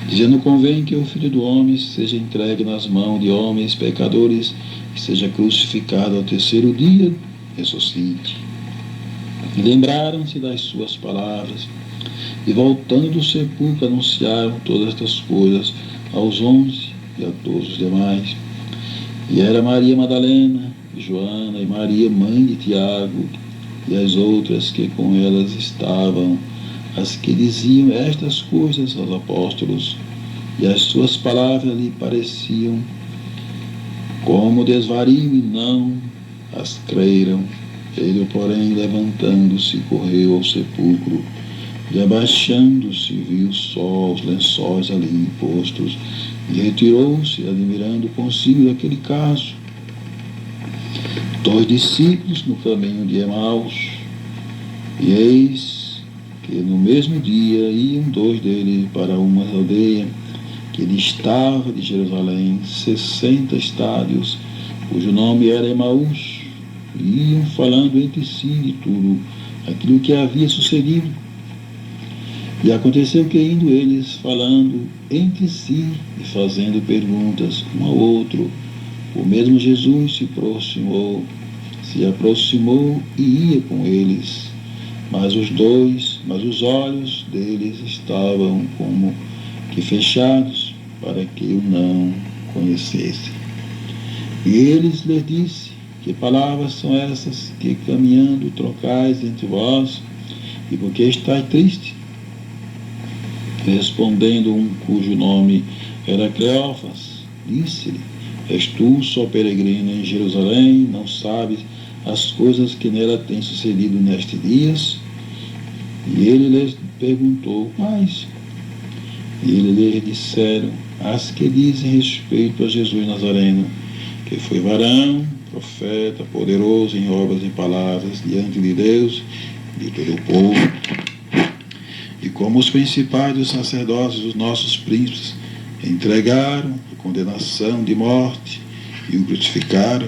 [SPEAKER 1] dizendo: convém que o Filho do Homem seja entregue nas mãos de homens pecadores, e seja crucificado ao terceiro dia, ressuscite. E lembraram-se das suas palavras, e voltando do sepulcro anunciaram todas estas coisas aos 11 e a todos os demais. E era Maria Madalena, Joana e Maria, mãe de Tiago, e as outras que com elas estavam, as que diziam estas coisas aos apóstolos, e as suas palavras lhe pareciam como desvario, e não as creram. Ele, porém, levantando-se, correu ao sepulcro, e abaixando-se, viu só os lençóis ali postos, e retirou-se, admirando consigo daquele caso. 2 discípulos no caminho de Emaús, e eis que no mesmo dia iam 2 deles para uma aldeia que distava de Jerusalém 60 estádios, cujo nome era Emaús, e iam falando entre si de tudo aquilo que havia sucedido. E aconteceu que, indo eles falando entre si e fazendo perguntas um ao outro, o mesmo Jesus se aproximou e ia com eles, mas os olhos deles estavam como que fechados, para que o não conhecessem. E eles lhes disse: que palavras são essas que caminhando trocais entre vós, e por que estáis tristes? Respondendo um cujo nome era Cleófas, disse-lhe: és tu só peregrino em Jerusalém, não sabes as coisas que nela têm sucedido nestes dias? E ele lhes perguntou: quais? E ele lhes disseram: as que dizem respeito a Jesus Nazareno, que foi varão, profeta, poderoso em obras e palavras diante de Deus e de todo o povo. E como os principais dos sacerdotes, os nossos príncipes, entregaram a condenação de morte e o crucificaram,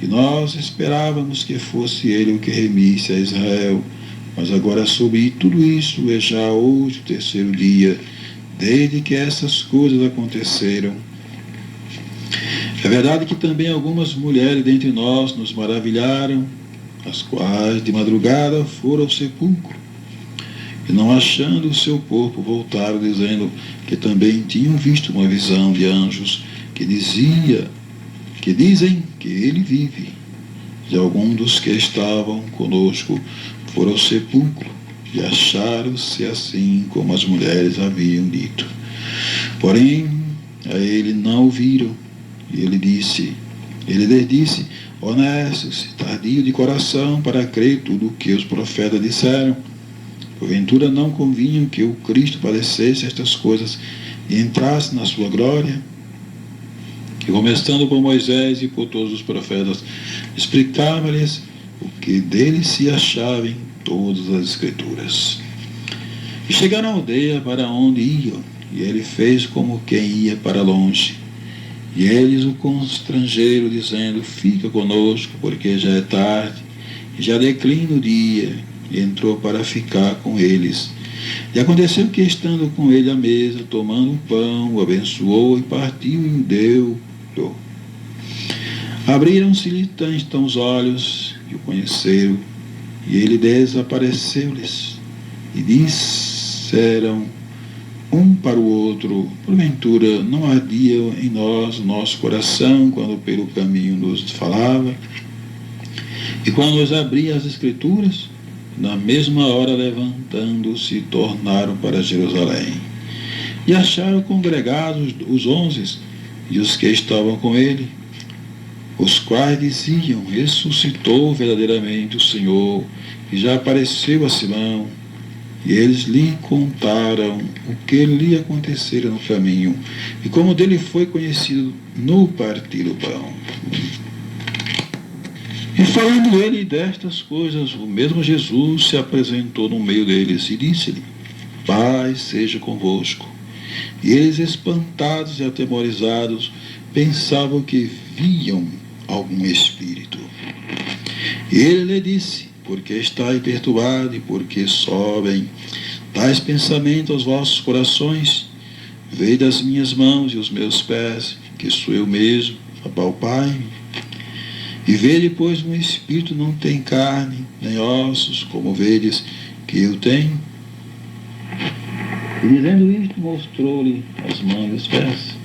[SPEAKER 1] e nós esperávamos que fosse ele o que remisse a Israel, mas agora soube tudo isso, é já hoje o terceiro dia desde que essas coisas aconteceram. É verdade que também algumas mulheres dentre nós nos maravilharam, as quais de madrugada foram ao sepulcro, e não achando o seu corpo, voltaram dizendo que também tinham visto uma visão de anjos que dizem que ele vive. E alguns dos que estavam conosco foram ao sepulcro e acharam-se assim como as mulheres haviam dito. Porém, a ele não o viram. E ele lhes disse: honestos e tardio de coração para crer tudo o que os profetas disseram. Porventura não convinha que o Cristo padecesse estas coisas e entrasse na sua glória? E começando por Moisés e por todos os profetas, explicava-lhes o que dele se achava em todas as Escrituras. E chegaram à aldeia para onde iam, e ele fez como quem ia para longe. E eles o constrangeram, dizendo: fica conosco, porque já é tarde, e já declina o dia. E entrou para ficar com eles. E aconteceu que, estando com ele à mesa, tomando um pão, o abençoou e partiu e o deu. Abriram-se-lhe então os olhos e o conheceram, e ele desapareceu-lhes. E disseram um para o outro: porventura não ardia em nós o nosso coração quando pelo caminho nos falava? E quando nos abria as Escrituras? Na mesma hora, levantando-se, tornaram para Jerusalém. E acharam congregados os 11 e os que estavam com ele, os quais diziam: ressuscitou verdadeiramente o Senhor, e já apareceu a Simão. E eles lhe contaram o que lhe acontecera no caminho, e como dele foi conhecido no partir do pão. E falando ele destas coisas, o mesmo Jesus se apresentou no meio deles e disse-lhe: paz seja convosco. E eles, espantados e atemorizados, pensavam que viam algum espírito. E ele lhe disse: por que estáis perturbados e por que sobem tais pensamentos aos vossos corações? Vede as minhas mãos e os meus pés, que sou eu mesmo, apalpai-me. E vede, pois, um espírito não tem carne, nem ossos, como vedes que eu tenho. E dizendo isto, mostrou-lhe as mãos e os pés.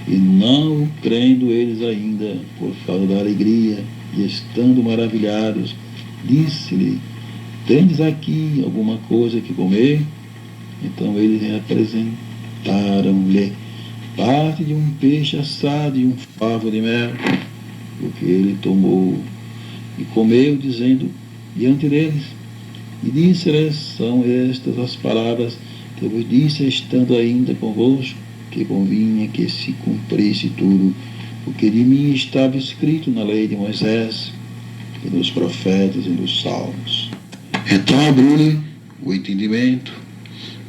[SPEAKER 1] E não crendo eles ainda, por causa da alegria, e estando maravilhados, disse-lhe: tendes aqui alguma coisa que comer? Então eles apresentaram-lhe parte de um peixe assado e um favo de mel, o que ele tomou e comeu, dizendo diante deles. E disse-lhes: são estas as palavras que eu vos disse, estando ainda convosco, que convinha que se cumprisse tudo o que de mim estava escrito na lei de Moisés, e nos profetas e nos salmos. Então abriu-lhe o entendimento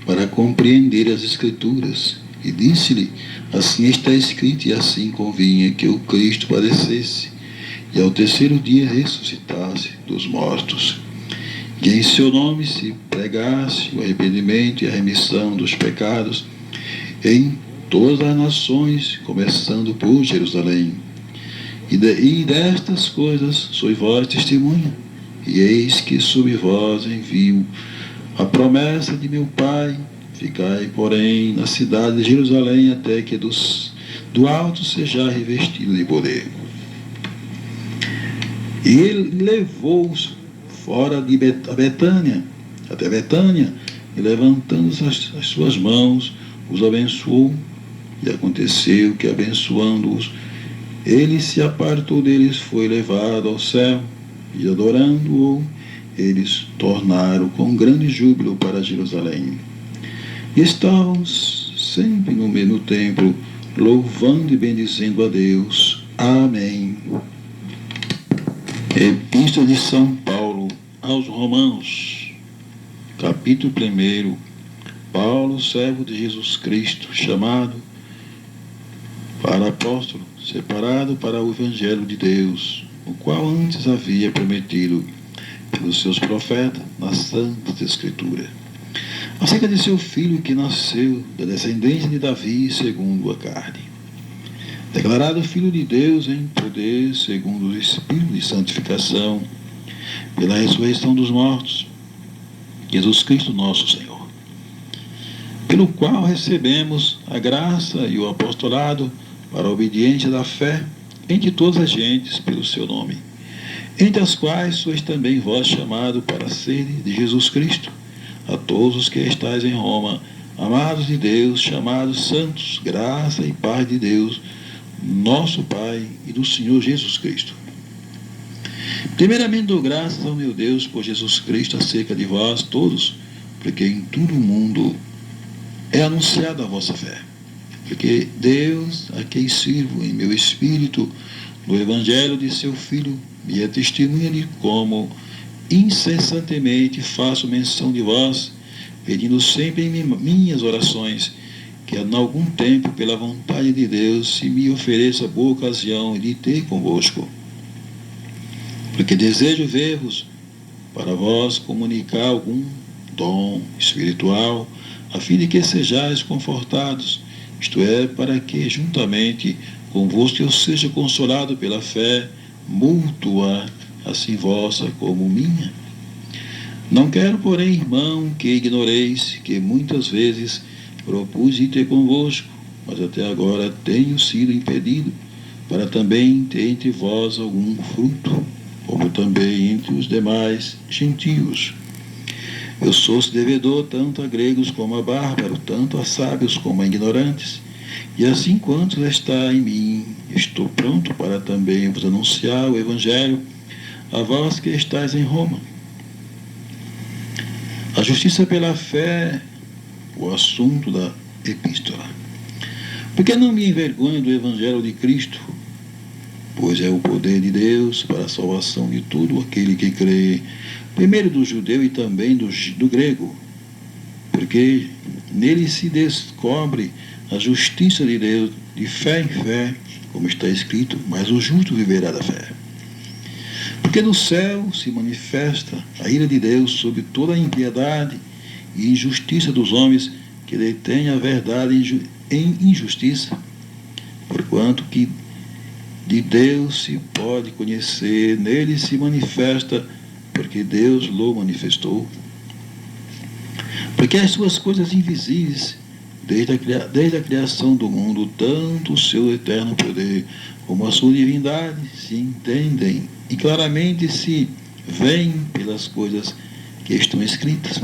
[SPEAKER 1] para compreender as Escrituras, e disse-lhe: assim está escrito, e assim convinha que o Cristo padecesse, e ao terceiro dia ressuscitasse dos mortos, e em seu nome se pregasse o arrependimento e a remissão dos pecados em todas as nações, começando por Jerusalém. E destas coisas sois vós testemunha, e eis que sobre vós envio a promessa de meu Pai. Ficai, porém, na cidade de Jerusalém, até que do alto seja revestido de poder. E ele levou-os fora de Betânia, até Betânia, e levantando as suas mãos, os abençoou. E aconteceu que, abençoando-os, ele se apartou deles, foi levado ao céu, e adorando-o, eles tornaram com grande júbilo para Jerusalém. E estavam sempre no templo, louvando e bendizendo a Deus. Amém. Epístola de São Paulo aos Romanos, capítulo 1. Paulo, servo de Jesus Cristo, chamado para apóstolo, separado para o Evangelho de Deus, o qual antes havia prometido pelos seus profetas nas Santas Escrituras, acerca de seu filho que nasceu da descendência de Davi segundo a carne, declarado Filho de Deus em poder segundo o Espírito de santificação, pela ressurreição dos mortos, Jesus Cristo nosso Senhor, pelo qual recebemos a graça e o apostolado para a obediência da fé entre todas as gentes pelo seu nome, entre as quais sois também vós chamados para serem de Jesus Cristo, a todos os que estáis em Roma, amados de Deus, chamados santos, graça e paz de Deus, nosso Pai, e do Senhor Jesus Cristo. Primeiramente dou graças ao meu Deus por Jesus Cristo acerca de vós todos, porque em todo o mundo é anunciada a vossa fé. Porque Deus, a quem sirvo em meu espírito, no Evangelho de seu Filho, me é testemunha de como incessantemente faço menção de vós, pedindo sempre em minhas orações, que em algum tempo, pela vontade de Deus, se me ofereça boa ocasião de ter convosco. Porque desejo ver-vos, para vós comunicar algum dom espiritual, a fim de que sejais confortados, isto é, para que, juntamente convosco, eu seja consolado pela fé mútua, assim vossa como minha. Não quero, porém, irmão, que ignoreis que muitas vezes propus ir ter convosco, mas até agora tenho sido impedido, para também ter entre vós algum fruto, como também entre os demais gentios. Eu sou devedor tanto a gregos como a bárbaros, tanto a sábios como a ignorantes. E assim quanto está em mim, estou pronto para também vos anunciar o Evangelho a vós que estáis em Roma. A justiça pela fé, o assunto da epístola. Porque não me envergonho do Evangelho de Cristo, pois é o poder de Deus para a salvação de todo aquele que crê, primeiro do judeu e também do grego. porque nele se descobre a justiça de Deus, de fé em fé, como está escrito, mas o justo viverá da fé. Porque no céu se manifesta a ira de Deus sobre toda a impiedade e injustiça dos homens que detêm a verdade em injustiça, porquanto que de Deus se pode conhecer, nele se manifesta, porque Deus lo manifestou. Porque as suas coisas invisíveis, desde a criação do mundo, tanto o seu eterno poder como a sua divindade se entendem e claramente se veem pelas coisas que estão escritas,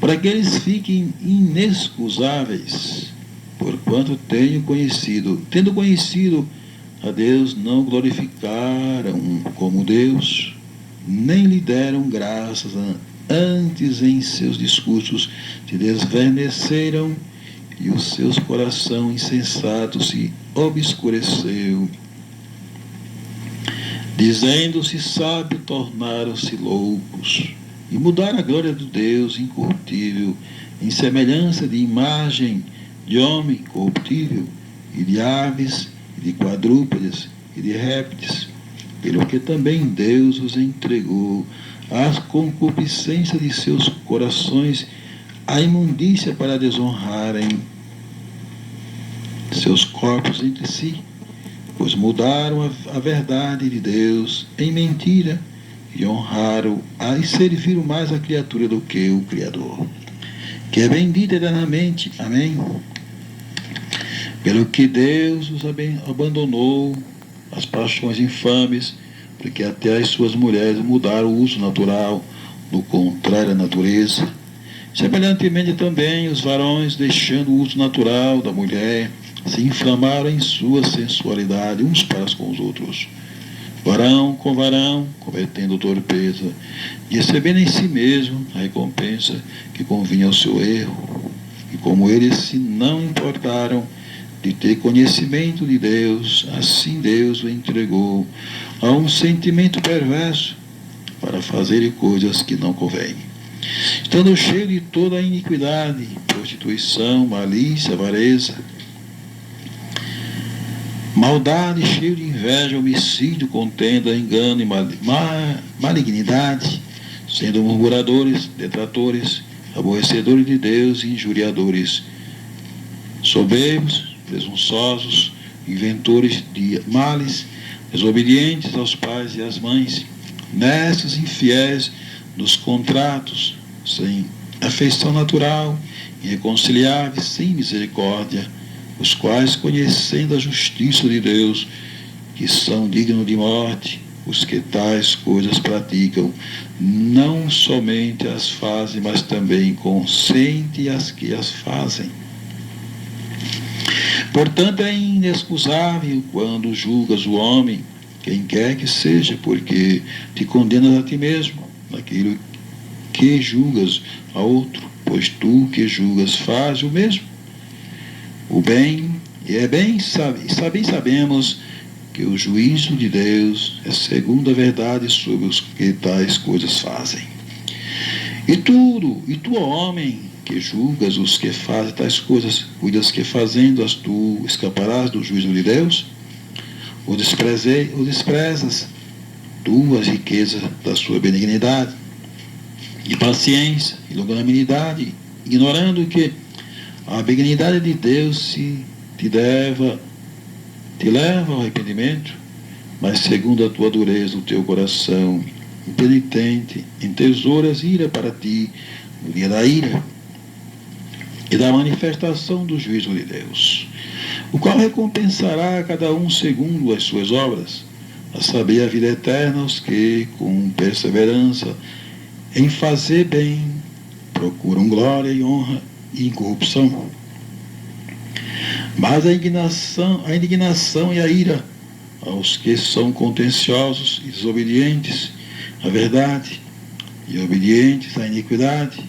[SPEAKER 1] para que eles fiquem inexcusáveis, porquanto tendo conhecido a Deus, não glorificaram como Deus, nem lhe deram graças, antes em seus discursos se desvaneceram e o seu coração insensato se obscureceu. Dizendo-se sábio, tornaram-se loucos e mudaram a glória do Deus incorruptível em semelhança de imagem de homem corruptível e de aves e de quadrúpedes e de répteis, pelo que também Deus os entregou às concupiscências de seus corações, a imundícia para desonrarem seus corpos entre si, pois mudaram a verdade de Deus em mentira e honraram e serviram mais a criatura do que o Criador, que é bendito eternamente. Amém. Pelo que Deus os abandonou as paixões infames, porque até as suas mulheres mudaram o uso natural, do contrário à natureza. Semelhantemente também os varões, deixando o uso natural da mulher, se inflamaram em sua sensualidade uns para com os outros. Varão com varão, cometendo torpeza, e recebendo em si mesmo a recompensa que convinha ao seu erro. E como eles se não importaram de ter conhecimento de Deus, assim Deus o entregou a um sentimento perverso para fazerem coisas que não convêm, estando cheio de toda a iniquidade, prostituição, malícia, avareza, maldade, cheio de inveja, homicídio, contenda, engano e malignidade, sendo murmuradores, detratores, aborrecedores de Deus e injuriadores, soberbos, presunçosos, inventores de males, desobedientes aos pais e às mães, nestes infiéis nos contratos, sem afeição natural, irreconciliáveis, sem misericórdia, os quais, conhecendo a justiça de Deus, que são dignos de morte, os que tais coisas praticam, não somente as fazem, mas também consentem as que as fazem. Portanto, é inexcusável quando julgas o homem, quem quer que seja, porque te condenas a ti mesmo, naquilo que julgas a outro, pois tu que julgas faz o mesmo. O bem, e bem sabemos que o juízo de Deus é segundo a verdade sobre os que tais coisas fazem. E tu, homem, que julgas os que fazem tais coisas, cuidas que fazendo-as tu escaparás do juízo de Deus? Ou desprezas tu as riquezas da sua benignidade, e paciência, e longanimidade, ignorando que a benignidade de Deus te leva ao arrependimento, mas segundo a tua dureza, o teu coração impenitente entesouras ira para ti no dia da ira e da manifestação do juízo de Deus, o qual recompensará a cada um segundo as suas obras, a saber, a vida eterna aos que, com perseverança em fazer bem, procuram glória e honra e incorrupção. Mas a indignação e a ira aos que são contenciosos e desobedientes à verdade e obedientes à iniquidade,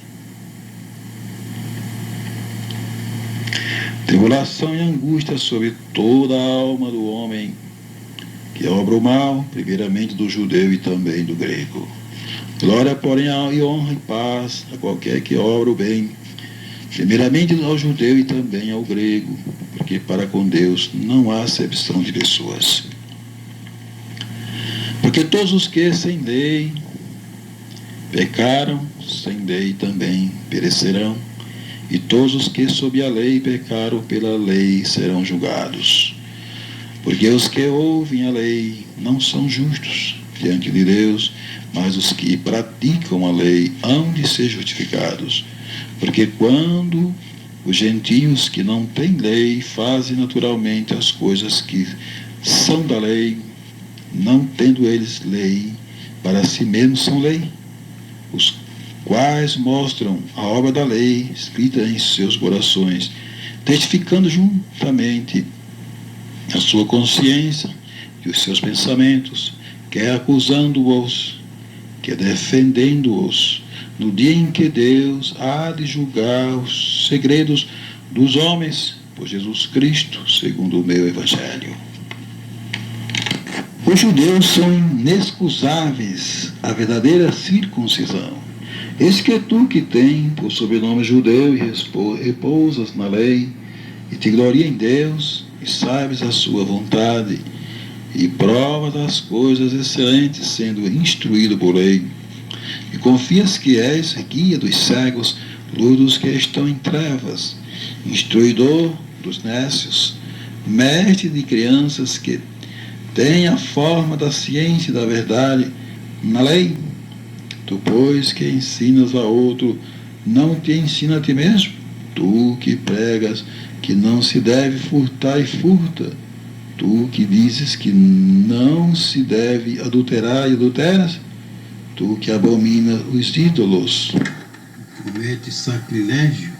[SPEAKER 1] tribulação e angústia sobre toda a alma do homem, que obra o mal, primeiramente do judeu e também do grego. Glória, porém, e honra e paz a qualquer que obra o bem, primeiramente ao judeu e também ao grego, porque para com Deus não há acepção de pessoas. Porque todos os que sem lei pecaram, sem lei também perecerão, e todos os que sob a lei pecaram pela lei serão julgados. Porque os que ouvem a lei não são justos diante de Deus, mas os que praticam a lei hão de ser justificados. Porque quando os gentios que não têm lei fazem naturalmente as coisas que são da lei, não tendo eles lei, para si mesmos são lei, os quais mostram a obra da lei escrita em seus corações, testificando juntamente a sua consciência e os seus pensamentos, quer acusando-os, quer defendendo-os, no dia em que Deus há de julgar os segredos dos homens, por Jesus Cristo, segundo o meu Evangelho. Os judeus são inexcusáveis à verdadeira circuncisão. Eis que tu que tem por sobrenome judeu e repousas na lei, e te gloria em Deus, e sabes a sua vontade, e provas as coisas excelentes, sendo instruído por lei, e confias que és guia dos cegos, luz dos que estão em trevas, instruidor dos nécios, mestre de crianças que têm a forma da ciência e da verdade na lei. Tu, pois, que ensinas a outro, não te ensina a ti mesmo? Tu que pregas que não se deve furtar e furta, tu que dizes que não se deve adulterar e adulteras, tu que abomina os ídolos, comete sacrilégio,